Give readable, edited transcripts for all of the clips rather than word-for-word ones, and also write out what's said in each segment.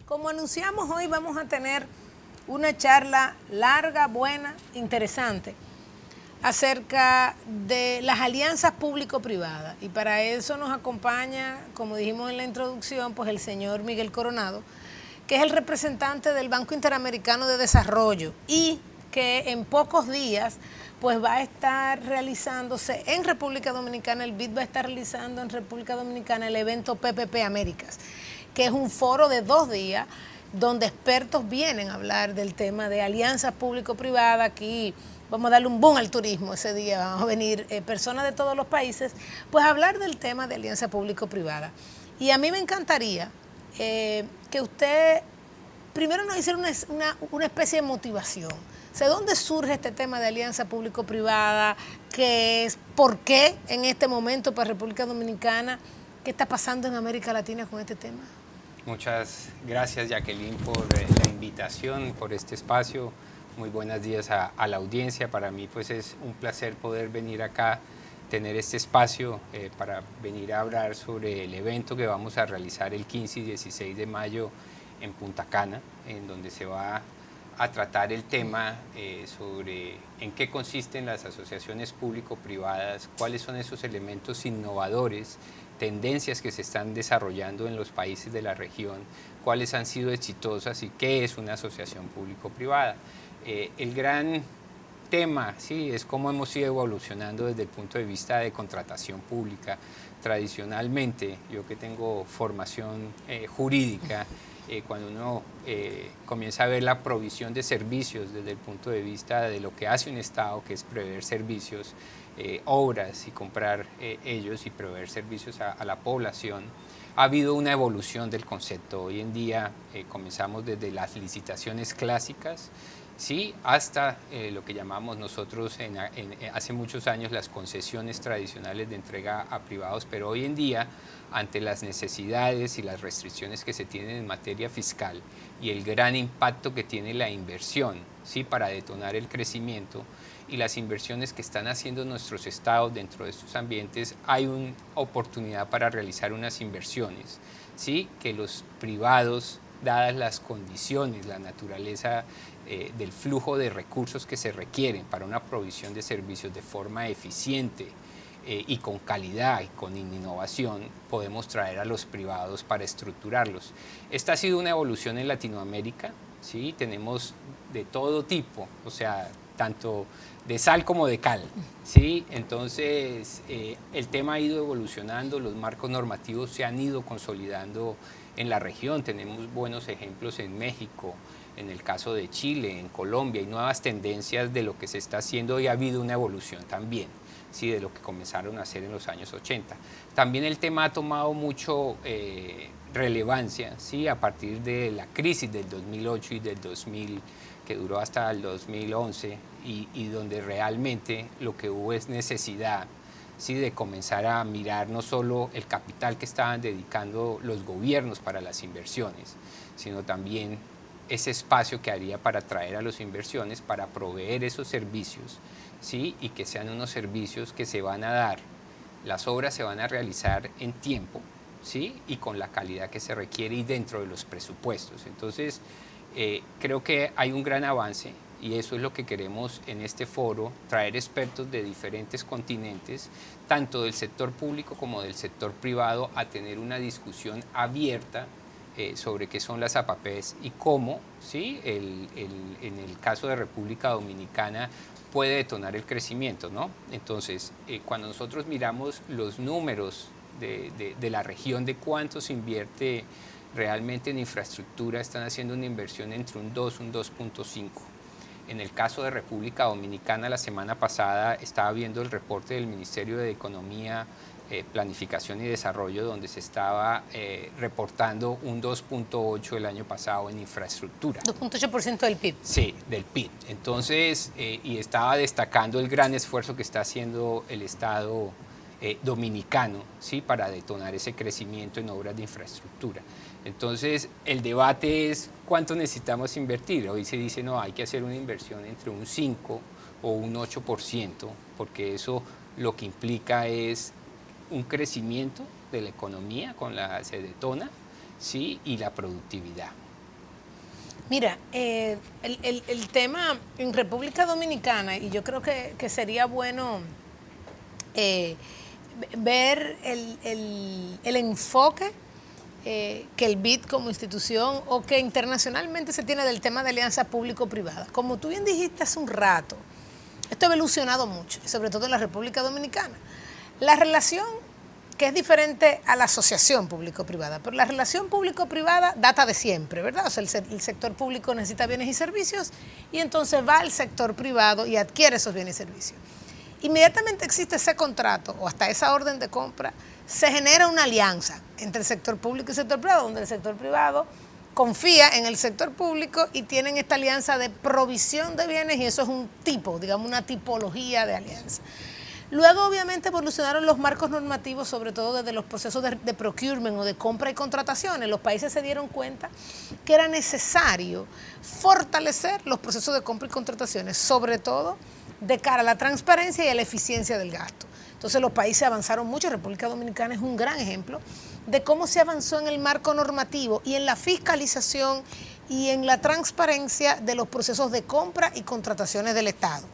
Como anunciamos hoy, vamos a tener una charla larga, buena, interesante acerca de las alianzas público-privadas. Y para eso nos acompaña, como dijimos en la introducción, pues el señor Miguel Coronado, que es el representante del Banco Interamericano de Desarrollo y que en pocos días pues va a estar realizándose en República Dominicana, el BID va a estar realizando en República Dominicana el evento PPP Américas, que es un foro de 2 días donde expertos vienen a hablar del tema de alianzas público-privadas. Aquí vamos a darle un boom al turismo ese día, van a venir personas de todos los países, pues a hablar del tema de alianza público-privada. Y a mí me encantaría que usted primero nos hiciera una especie de motivación. O sea, ¿dónde surge este tema de alianza público-privada? ¿Qué es? ¿Por qué en este momento para República Dominicana? ¿Qué está pasando en América Latina con este tema? Muchas gracias, Jacqueline, por la invitación, por este espacio. Muy buenos días a la audiencia. Para mí pues es un placer poder venir acá, tener este espacio para venir a hablar sobre el evento que vamos a realizar el 15 y 16 de mayo en Punta Cana, en donde se va a tratar el tema sobre en qué consisten las asociaciones público-privadas, cuáles son esos elementos innovadores, tendencias que se están desarrollando en los países de la región, cuáles han sido exitosas y qué es una asociación público-privada. El gran tema, sí, es cómo hemos ido evolucionando desde el punto de vista de contratación pública. Tradicionalmente, yo que tengo formación jurídica, cuando uno comienza a ver la provisión de servicios desde el punto de vista de lo que hace un Estado, que es proveer servicios, obras y comprar ellos y proveer servicios a la población, ha habido una evolución del concepto. Hoy en día comenzamos desde las licitaciones clásicas, sí, hasta lo que llamamos nosotros hace muchos años las concesiones tradicionales de entrega a privados, pero hoy en día, ante las necesidades y las restricciones que se tienen en materia fiscal y el gran impacto que tiene la inversión, sí, para detonar el crecimiento y las inversiones que están haciendo nuestros estados dentro de estos ambientes, hay una oportunidad para realizar unas inversiones, sí, que los privados, dadas las condiciones, la naturaleza del flujo de recursos que se requieren para una provisión de servicios de forma eficiente y con calidad y con innovación, podemos traer a los privados para estructurarlos. Esta ha sido una evolución en Latinoamérica, ¿sí? Tenemos de todo tipo, o sea, tanto de sal como de cal, ¿sí? Entonces, el tema ha ido evolucionando, los marcos normativos se han ido consolidando en la región, tenemos buenos ejemplos en México, en el caso de Chile, en Colombia, hay nuevas tendencias de lo que se está haciendo y ha habido una evolución también, ¿sí? De lo que comenzaron a hacer en los años 80. También el tema ha tomado mucho relevancia, ¿sí? A partir de la crisis del 2008 y del 2000, que duró hasta el 2011 y donde realmente lo que hubo es necesidad, ¿sí? De comenzar a mirar no solo el capital que estaban dedicando los gobiernos para las inversiones, sino también ese espacio que haría para atraer a las inversiones, para proveer esos servicios, ¿sí? Y que sean unos servicios que se van a dar, las obras se van a realizar en tiempo, ¿sí? Y con la calidad que se requiere y dentro de los presupuestos. Entonces, creo que hay un gran avance y eso es lo que queremos en este foro, traer expertos de diferentes continentes, tanto del sector público como del sector privado, a tener una discusión abierta sobre qué son las APPs y cómo, ¿sí? En el caso de República Dominicana puede detonar el crecimiento, ¿no? Entonces, cuando nosotros miramos los números de la región, de cuánto se invierte realmente en infraestructura, están haciendo una inversión entre un 2 y un 2.5. En el caso de República Dominicana, la semana pasada estaba viendo el reporte del Ministerio de Economía, Planificación y Desarrollo, donde se estaba reportando un 2.8 el año pasado en infraestructura. 2.8% del PIB. Sí, del PIB. Entonces, y estaba destacando el gran esfuerzo que está haciendo el Estado dominicano, ¿sí? Para detonar ese crecimiento en obras de infraestructura. Entonces, el debate es cuánto necesitamos invertir. Hoy se dice, no, hay que hacer una inversión entre un 5 o un 8%, porque eso lo que implica es un crecimiento de la economía con la se detona, ¿sí? Y la productividad. Mira, el tema en República Dominicana, y yo creo que sería bueno eh, ver el enfoque que el BID como institución o que internacionalmente se tiene del tema de alianza público-privada. Como tú bien dijiste hace un rato, esto ha evolucionado mucho, sobre todo en la República Dominicana. La relación, que es diferente a la asociación público-privada, pero la relación público-privada data de siempre, ¿verdad? O sea, el sector público necesita bienes y servicios y entonces va al sector privado y adquiere esos bienes y servicios. Inmediatamente existe ese contrato o hasta esa orden de compra, se genera una alianza entre el sector público y el sector privado, donde el sector privado confía en el sector público y tienen esta alianza de provisión de bienes y eso es un tipo, digamos, una tipología de alianza. Luego, obviamente, evolucionaron los marcos normativos, sobre todo desde los procesos de procurement o de compra y contrataciones. Los países se dieron cuenta que era necesario fortalecer los procesos de compra y contrataciones, sobre todo de cara a la transparencia y a la eficiencia del gasto. Entonces los países avanzaron mucho. República Dominicana es un gran ejemplo de cómo se avanzó en el marco normativo y en la fiscalización y en la transparencia de los procesos de compra y contrataciones del Estado.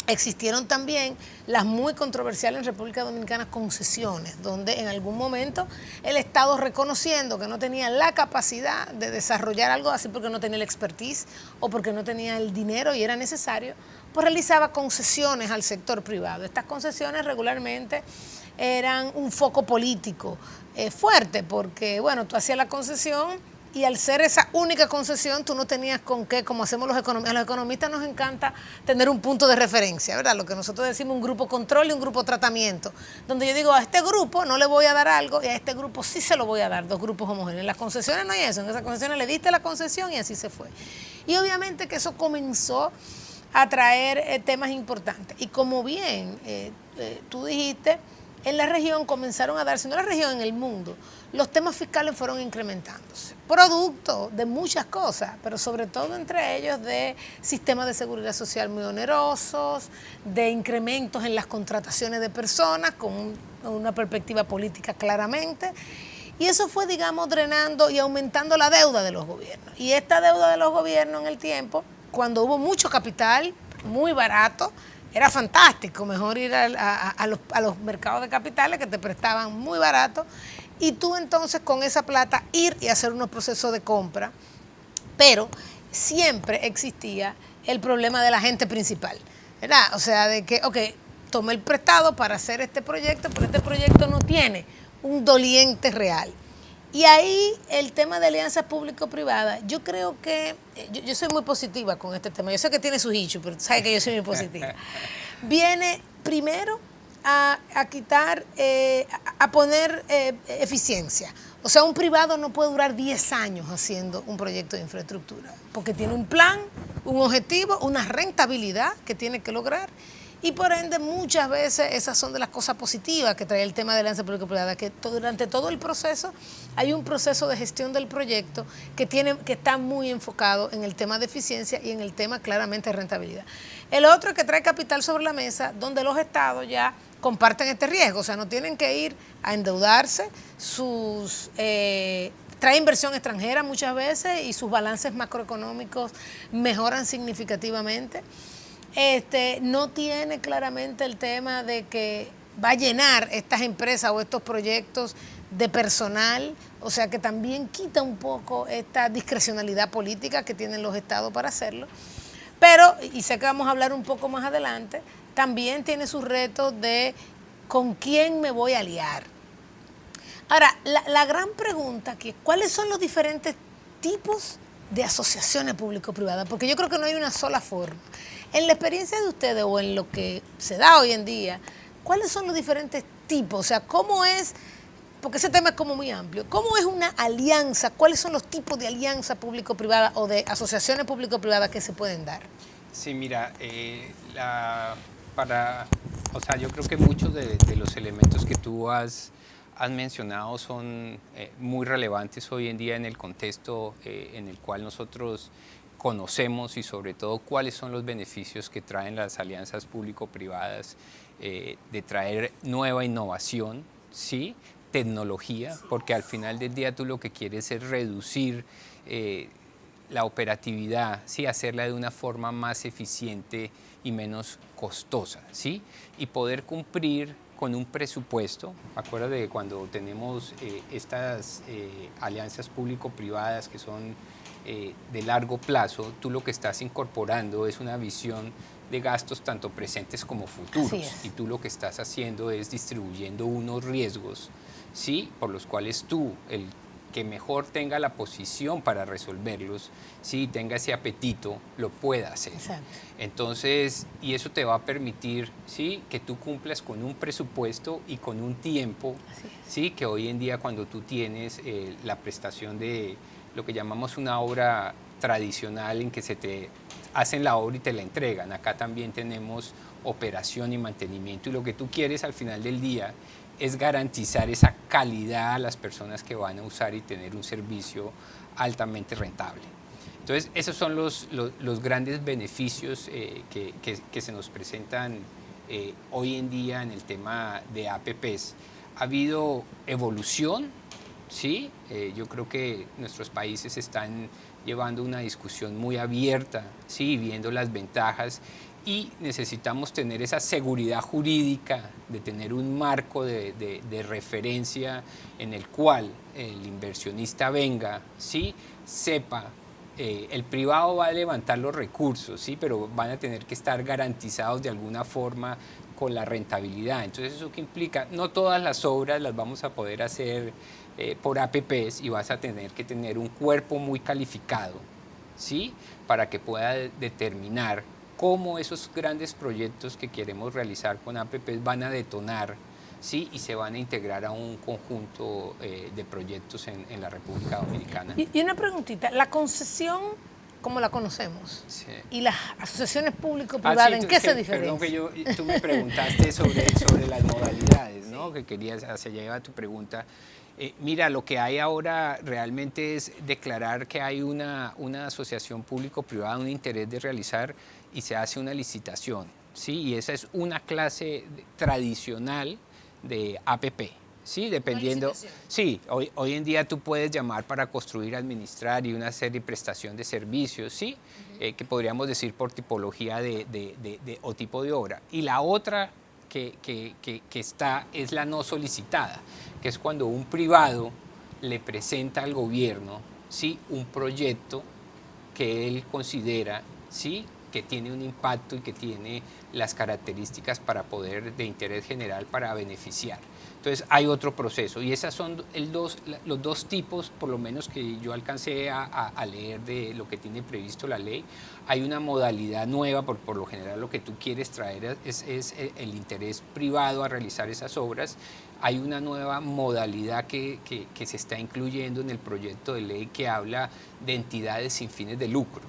Existieron también las muy controversiales en República Dominicana concesiones, donde en algún momento el Estado, reconociendo que no tenía la capacidad de desarrollar algo así porque no tenía el expertise o porque no tenía el dinero y era necesario, pues realizaba concesiones al sector privado. Estas concesiones regularmente eran un foco político fuerte porque, bueno, tú hacías la concesión y al ser esa única concesión, tú no tenías con qué, como hacemos los economistas. A los economistas nos encanta tener un punto de referencia, ¿verdad? Lo que nosotros decimos un grupo control y un grupo tratamiento. Donde yo digo, a este grupo no le voy a dar algo y a este grupo sí se lo voy a dar, dos grupos homogéneos. En las concesiones no hay eso, en esas concesiones le diste la concesión y así se fue. Y obviamente que eso comenzó a traer temas importantes. Y como bien tú dijiste, en la región comenzaron a darse, no en la región, en el mundo, los temas fiscales fueron incrementándose, producto de muchas cosas, pero sobre todo entre ellos de sistemas de seguridad social muy onerosos, de incrementos en las contrataciones de personas con una perspectiva política claramente, y eso fue, digamos, drenando y aumentando la deuda de los gobiernos. Y esta deuda de los gobiernos en el tiempo, cuando hubo mucho capital, muy barato, era fantástico, mejor ir a los mercados de capitales que te prestaban muy barato y tú entonces con esa plata ir y hacer unos procesos de compra, pero siempre existía el problema del agente principal, ¿verdad? O sea, de que, ok, tomé el prestado para hacer este proyecto, pero este proyecto no tiene un doliente real. Y ahí el tema de alianzas público-privadas, yo creo que, yo soy muy positiva con este tema, yo sé que tiene sus issues, pero sabes que yo soy muy positiva. Viene primero a quitar, a poner eficiencia. O sea, un privado no puede durar 10 años haciendo un proyecto de infraestructura, porque tiene un plan, un objetivo, una rentabilidad que tiene que lograr. Y por ende, muchas veces esas son de las cosas positivas que trae el tema de alianza público-privada, que durante todo el proceso hay un proceso de gestión del proyecto que está muy enfocado en el tema de eficiencia y en el tema claramente de rentabilidad. El otro es que trae capital sobre la mesa, donde los estados ya comparten este riesgo, o sea, no tienen que ir a endeudarse, trae inversión extranjera muchas veces y sus balances macroeconómicos mejoran significativamente. No tiene claramente el tema de que va a llenar estas empresas o estos proyectos de personal, o sea que también quita un poco esta discrecionalidad política que tienen los estados para hacerlo. Pero, y sé que vamos a hablar un poco más adelante, también tiene sus retos de con quién me voy a aliar. Ahora, la gran pregunta aquí es, ¿cuáles son los diferentes tipos de asociaciones público-privadas? Porque yo creo que no hay una sola forma. En la experiencia de ustedes o en lo que se da hoy en día, ¿cuáles son los diferentes tipos? O sea, ¿cómo es? Porque ese tema es como muy amplio. ¿Cómo es una alianza? ¿Cuáles son los tipos de alianza público-privada o de asociaciones público-privadas que se pueden dar? Sí, mira, yo creo que muchos de los elementos que tú has mencionado son muy relevantes hoy en día en el contexto en el cual nosotros conocemos y sobre todo cuáles son los beneficios que traen las alianzas público-privadas de traer nueva innovación, ¿sí? Tecnología, porque al final del día tú lo que quieres es reducir la operatividad, ¿sí? Hacerla de una forma más eficiente y menos costosa, ¿sí? Y poder cumplir con un presupuesto. Acuérdate de cuando tenemos estas alianzas público-privadas que son de largo plazo, tú lo que estás incorporando es una visión de gastos tanto presentes como futuros. Y tú lo que estás haciendo es distribuyendo unos riesgos, ¿sí? Por los cuales tú, el que mejor tenga la posición para resolverlos, ¿sí? Tenga ese apetito, lo pueda hacer. Exacto. Entonces, y eso te va a permitir, ¿sí? Que tú cumplas con un presupuesto y con un tiempo, ¿sí? Que hoy en día cuando tú tienes la prestación de lo que llamamos una obra tradicional en que se te hacen la obra y te la entregan. Acá también tenemos operación y mantenimiento y lo que tú quieres al final del día es garantizar esa calidad a las personas que van a usar y tener un servicio altamente rentable. Entonces, esos son los grandes beneficios que se nos presentan hoy en día en el tema de APPs. Ha habido evolución, ¿sí? Yo creo que nuestros países están llevando una discusión muy abierta, ¿sí? Viendo las ventajas y necesitamos tener esa seguridad jurídica de tener un marco de referencia en el cual el inversionista venga, ¿sí? Sepa, el privado va a levantar los recursos, ¿sí? Pero van a tener que estar garantizados de alguna forma con la rentabilidad. Entonces, ¿eso qué implica? No todas las obras las vamos a poder hacer por APPs y vas a tener que tener un cuerpo muy calificado, ¿sí? Para que pueda determinar cómo esos grandes proyectos que queremos realizar con APPs van a detonar, ¿sí? Y se van a integrar a un conjunto de proyectos en la República Dominicana. Y una preguntita, la concesión, ¿cómo la conocemos? Sí. ¿Y las asociaciones público-privadas, en qué se diferencian? Perdón que tú me preguntaste sobre las modalidades, ¿no? Que querías, hacia allá iba tu pregunta. Mira, lo que hay ahora realmente es declarar que hay una asociación público-privada, un interés de realizar y se hace una licitación, ¿sí? Y esa es una clase tradicional de APP, ¿sí? Dependiendo. Sí, hoy en día tú puedes llamar para construir, administrar y una serie de prestación de servicios, ¿sí? Que podríamos decir por tipología o tipo de obra. Y la otra que está es la no solicitada, que es cuando un privado le presenta al gobierno, ¿sí? Un proyecto que él considera, ¿sí? Que tiene un impacto y que tiene las características para poder, de interés general, para beneficiar. Entonces hay otro proceso y esos son los dos tipos, por lo menos que yo alcancé a leer de lo que tiene previsto la ley. Hay una modalidad nueva, por lo general lo que tú quieres traer es el interés privado a realizar esas obras. Hay una nueva modalidad que se está incluyendo en el proyecto de ley que habla de entidades sin fines de lucro,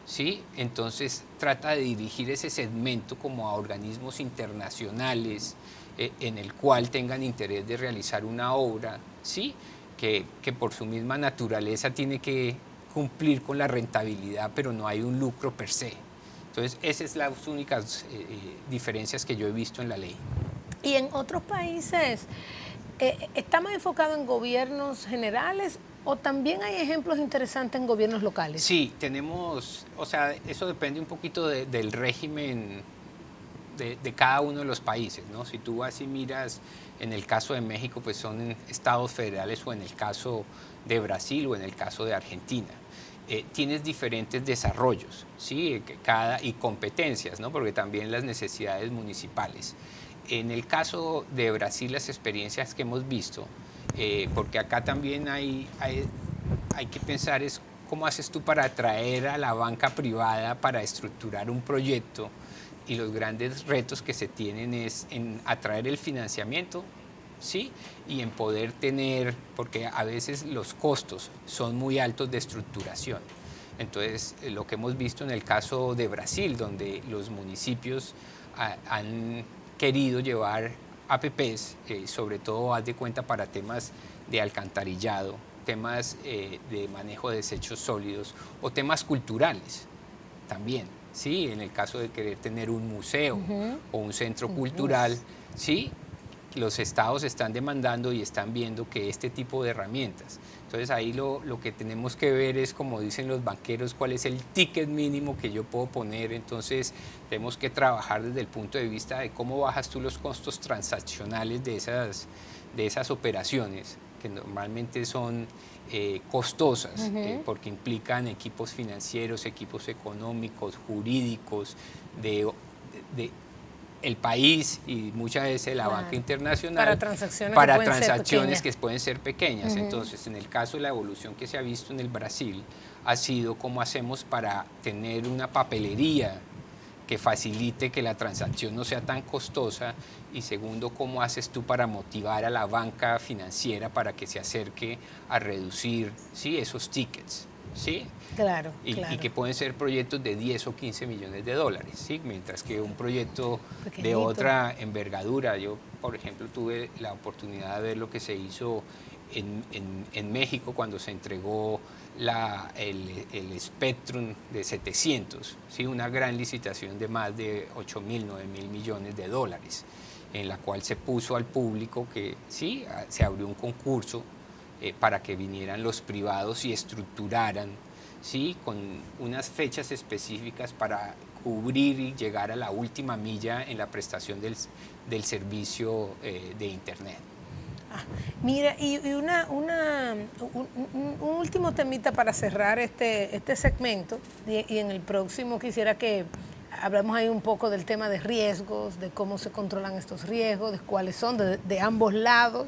¿sí? Entonces trata de dirigir ese segmento como a organismos internacionales en el cual tengan interés de realizar una obra, ¿sí? Que por su misma naturaleza tiene que cumplir con la rentabilidad, pero no hay un lucro per se. Entonces, esas son las únicas diferencias que yo he visto en la ley. Y en otros países, ¿está más enfocado en gobiernos generales o también hay ejemplos interesantes en gobiernos locales? Sí, tenemos, o sea, eso depende un poquito del régimen de cada uno de los países, ¿no? Si tú vas y miras, en el caso de México, pues son estados federales, o en el caso de Brasil o en el caso de Argentina. Tienes diferentes desarrollos, ¿sí? Y competencias, ¿no? Porque también las necesidades municipales. En el caso de Brasil, las experiencias que hemos visto, porque acá también hay que pensar es cómo haces tú para atraer a la banca privada para estructurar un proyecto, y los grandes retos que se tienen es en atraer el financiamiento, ¿sí? Y en poder tener, porque a veces los costos son muy altos de estructuración. Entonces, lo que hemos visto en el caso de Brasil, donde los municipios han querido llevar APPs, sobre todo, haz de cuenta, para temas de alcantarillado, temas de manejo de desechos sólidos o temas culturales también, ¿sí? En el caso de querer tener un museo o un centro cultural, ¿sí? los estados están demandando y están viendo que este tipo de herramientas. Entonces ahí lo que tenemos que ver es, como dicen los banqueros, cuál es el ticket mínimo que yo puedo poner. Entonces tenemos que trabajar desde el punto de vista de cómo bajas tú los costos transaccionales de esas operaciones, que normalmente son costosas, porque implican equipos financieros, equipos económicos, jurídicos, de el país y muchas veces la banca internacional para transacciones que pueden ser pequeñas. Entonces, en el caso de la evolución que se ha visto en el Brasil, ha sido cómo hacemos para tener una papelería que facilite que la transacción no sea tan costosa, y segundo, cómo haces tú para motivar a la banca financiera para que se acerque a reducir, ¿sí?, esos tickets. ¿Sí? Claro, y que pueden ser proyectos de 10 o 15 millones de dólares, ¿sí? Mientras que un proyecto de otra envergadura, yo por ejemplo tuve la oportunidad de ver lo que se hizo en México cuando se entregó el Spectrum de 700, ¿sí? Una gran licitación de más de 8.000, 9.000 millones de dólares, en la cual se puso al público que sí, se abrió un concurso para que vinieran los privados y estructuraran, ¿sí?, con unas fechas específicas para cubrir y llegar a la última milla en la prestación del servicio de Internet. Mira, y un último temita para cerrar este segmento, y en el próximo quisiera que hablemos ahí un poco del tema de riesgos, de cómo se controlan estos riesgos, de cuáles son de ambos lados,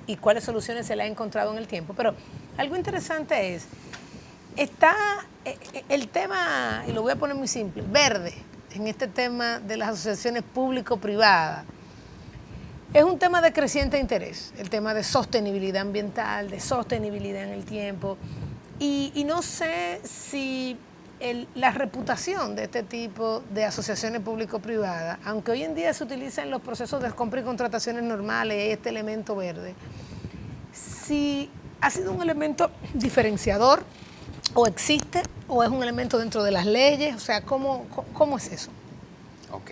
y cuáles soluciones se le ha encontrado en el tiempo. Pero algo interesante está el tema, y lo voy a poner muy simple, verde, en este tema de las asociaciones público-privadas. Es un tema de creciente interés, el tema de sostenibilidad ambiental, de sostenibilidad en el tiempo, y no sé si la reputación de este tipo de asociaciones público-privadas, aunque hoy en día se utiliza en los procesos de compra y contrataciones normales, hay este elemento verde, si ha sido un elemento diferenciador, o existe, o es un elemento dentro de las leyes, o sea, ¿cómo es eso? Ok.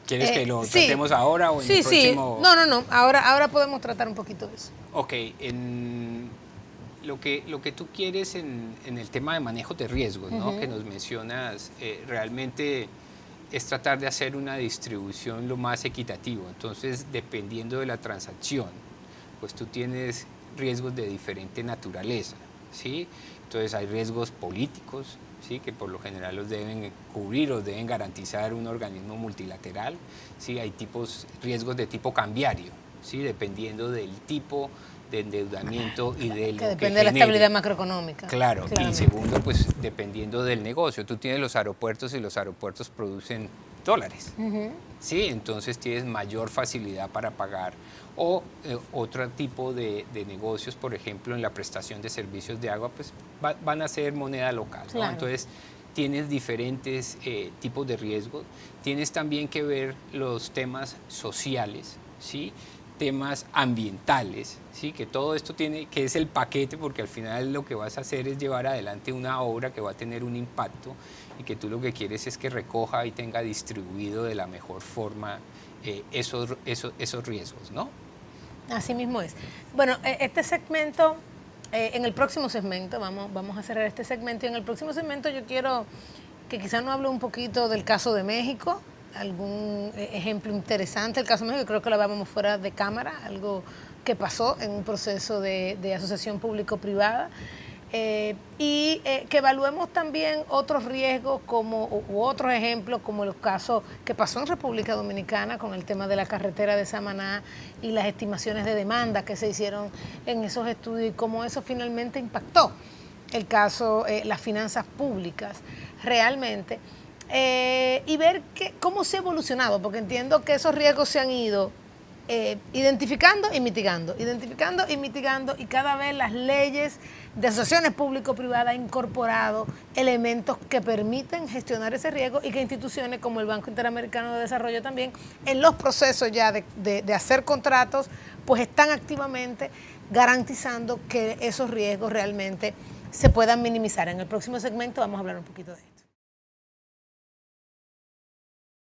¿Quieres que lo tratemos ahora o en el próximo? Sí, no, ahora podemos tratar un poquito de eso. Ok, lo que tú quieres en el tema de manejo de riesgos, ¿no?, que nos mencionas, realmente es tratar de hacer una distribución lo más equitativo. Entonces, dependiendo de la transacción, pues tú tienes riesgos de diferente naturaleza, ¿sí? Entonces hay riesgos políticos, ¿sí?, que por lo general los deben cubrir o deben garantizar un organismo multilateral, ¿sí? Hay riesgos de tipo cambiario, ¿sí?, dependiendo del tipo de endeudamiento y de lo que depende de la estabilidad macroeconómica. Claro, y segundo, pues dependiendo del negocio. Tú tienes los aeropuertos y los aeropuertos producen dólares, ¿sí? Entonces tienes mayor facilidad para pagar. O otro tipo de negocios, por ejemplo, en la prestación de servicios de agua, pues van a ser moneda local, ¿no? Claro. Entonces tienes diferentes tipos de riesgos. Tienes también que ver los temas sociales, ¿sí?, temas ambientales, ¿sí?, que todo esto que es el paquete, porque al final lo que vas a hacer es llevar adelante una obra que va a tener un impacto y que tú lo que quieres es que recoja y tenga distribuido de la mejor forma esos riesgos, ¿no? Así mismo es. Bueno, este segmento, en el próximo segmento, vamos a cerrar este segmento, y en el próximo segmento yo quiero que quizás nos hable un poquito del caso de México, algún ejemplo interesante. El caso de México creo que lo hablábamos fuera de cámara, algo que pasó en un proceso de asociación público-privada, y que evaluemos también otros riesgos u otros ejemplos, como los casos que pasó en República Dominicana con el tema de la carretera de Samaná y las estimaciones de demanda que se hicieron en esos estudios, y cómo eso finalmente impactó el caso, las finanzas públicas realmente. Y ver cómo se ha evolucionado, porque entiendo que esos riesgos se han ido identificando y mitigando, y cada vez las leyes de asociaciones público-privadas han incorporado elementos que permiten gestionar ese riesgo, y que instituciones como el Banco Interamericano de Desarrollo también, en los procesos ya de hacer contratos, pues están activamente garantizando que esos riesgos realmente se puedan minimizar. En el próximo segmento vamos a hablar un poquito de esto.